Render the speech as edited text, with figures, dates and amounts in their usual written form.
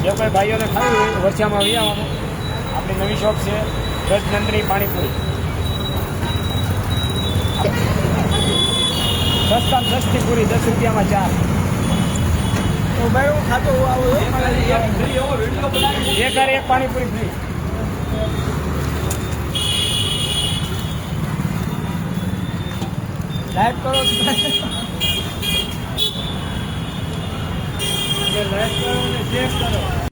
જો કોઈ ભાઈઓને ખાવી હોય તો વર્ષામાં આવી આવવાનું. આપણી નવી શોપ છે રજનંદની પાણીપુરી. સસ્તામાં સસ્તી પૂરી 10 રૂપિયામાં 4. તો ભાઈ હું ખાતો આવું એક હારે એક પાણીપુરી ફ્રી. લાઈક કરો લાઈક કરો અને શેર કરો.